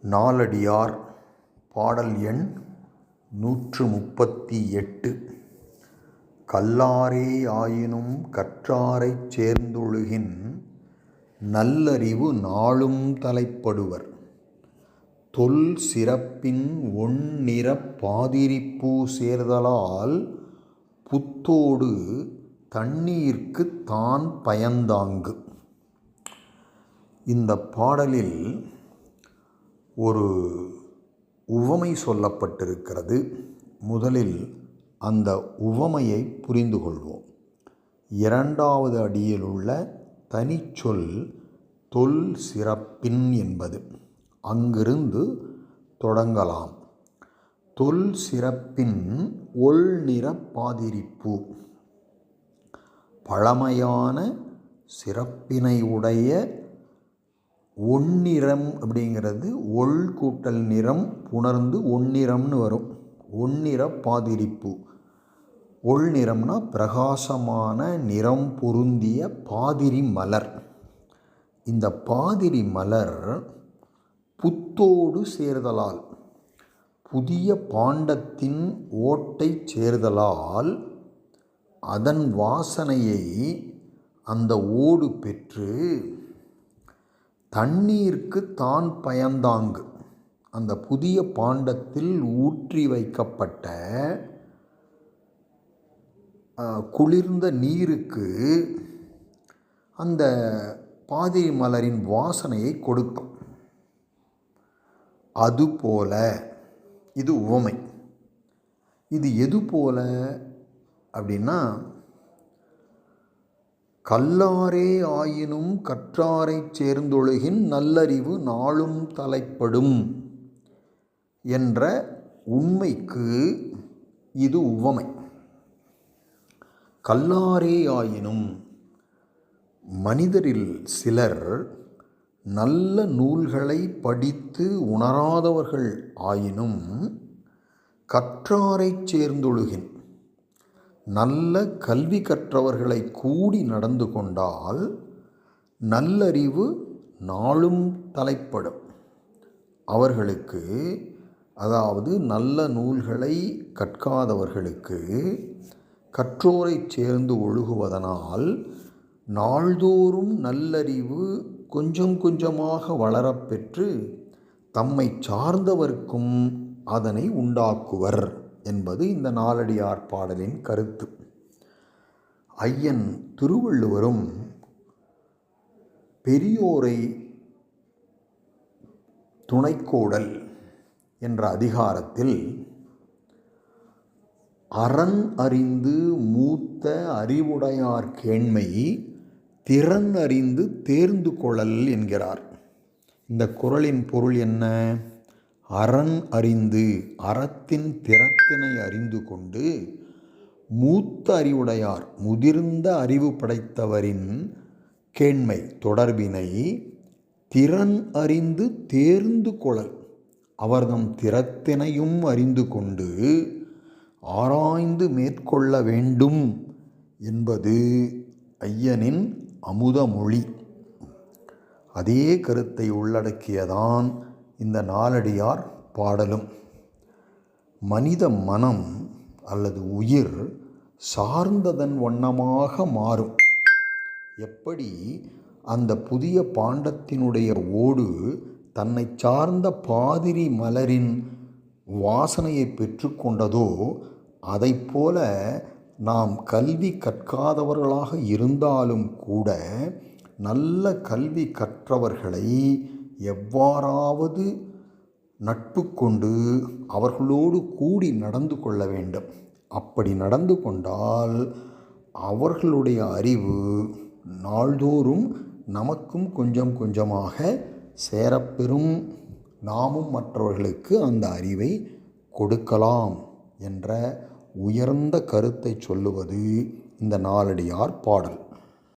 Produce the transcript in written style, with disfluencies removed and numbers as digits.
நாலடியார் பாடல் எண் 138. கல்லாரே ஆயினும் கற்றாரைச் சேர்ந்தொழுகின் நல்லறிவு நாளும் தலைப்படுவர். தொல் சிறப்பின் ஒண்ணிறப் பாதிரிப்பூ சேர்தலால் புத்தோடு தண்ணீர்க்குத் தான் பயந்தாங்கு. இந்த பாடலில் ஒரு உவமை சொல்லப்பட்டிருக்கிறது. முதலில் அந்த உவமையை புரிந்து கொள்வோம். இரண்டாவது அடியில் உள்ள தனிச்சொல் தொல் சிறப்பின் என்பது. அங்கிருந்து தொடங்கலாம். தொல் சிறப்பின் ஒள் நிறப் பாதிரிப்பூ, பழமையான சிறப்பினை உடைய ஒன்னிறம் அப்படிங்கிறது ஒள் கூட்டல் நிறம் புணர்ந்து ஒன்னிறம்னு வரும். ஒன்னிற பாதிரிப்பூ. ஒள் நிறம்னா பிரகாசமான நிறம் பொருந்திய பாதிரி மலர். இந்த பாதிரி மலர் புத்தோடு சேர்தலால், புதிய பாண்டத்தின் ஓட்டை சேர்தலால் அதன் வாசனையை அந்த ஓடு பெற்று தண்ணீருக்கு தான் பயந்தாங்கு. அந்த புதிய பாண்டத்தில் ஊற்றி வைக்கப்பட்ட குளிர்ந்த நீருக்கு அந்த பாதிரி மலரின் வாசனையை கொடுக்கும். அதுபோல இது உவமை. இது எது போல அப்படின்னா, கல்லாரே ஆயினும் கற்றாரைச் சேர்ந்தொழுகின் நல்லறிவு நாளும் தலைப்படும் என்ற உண்மைக்கு இது உவமை. கல்லாரே ஆயினும், மனிதரில் சிலர் நல்ல நூல்களை படித்து உணராதவர்கள் ஆயினும் கற்றாரைச் சேர்ந்தொழுகின், நல்ல கல்வி கற்றவர்களை கூடி நடந்து கொண்டால் நல்லறிவு நாளும் தலைப்படும். அவர்களுக்கு, அதாவது நல்ல நூல்களை கற்காதவர்களுக்கு கற்றோரை சேர்ந்து ஒழுகுவதனால் நாள்தோறும் நல்லறிவு கொஞ்சம் கொஞ்சமாக வளரப்பெற்று தம்மை சார்ந்தவர்க்கும் அதனை உண்டாக்குவர் என்பது இந்த நாலடியார் பாடலின் கருத்து. ஐயன் திருவள்ளுவரும் பெரியோரை துணைக்கோடல் என்ற அதிகாரத்தில் அரண் அறிந்து மூத்த அறிவுடையார் கேண்மை திறன் அறிந்து தேர்ந்து கொள்ளல் என்கிறார். இந்த குறளின் பொருள் என்ன? அரண் அறிந்து, அறத்தின் திறத்தினை அறிந்து கொண்டு, மூத்த அறிவுடையார், முதிர்ந்த அறிவு படைத்தவரின் கேண்மை தொடர்பினை திறன் அறிந்து தேர்ந்து கொள்ளல், அவர்தம் திறத்தினையும் அறிந்து கொண்டு ஆராய்ந்து மேற்கொள்ள வேண்டும் என்பது ஐயனின் அமுதமொழி. அதே கருத்தை உள்ளடக்கியதான் இந்த நாலடியார் பாடலும். மனித மனம் அல்லது உயிர் சார்ந்ததன் வண்ணமாக மாறும். எப்படி அந்த புதிய பாண்டத்தினுடைய ஓடு தன்னை சார்ந்த பாதிரி மலரின் வாசனையை பெற்றுக்கொண்டதோ, அதைப்போல நாம் கல்வி கற்காதவர்களாக இருந்தாலும் கூட நல்ல கல்வி கற்றவர்களை எவ்வாறாவது நட்பு கொண்டு அவர்களோடு கூடி நடந்து கொள்ள வேண்டும். அப்படி நடந்து கொண்டால் அவர்களுடைய அறிவு நாள்தோறும் நமக்கும் கொஞ்சம் கொஞ்சமாக சேரப்பெறும். நாமும் மற்றவர்களுக்கு அந்த அறிவை கொடுக்கலாம் என்ற உயர்ந்த கருத்தை சொல்லுவது இந்த நாலடியார் பாடல்.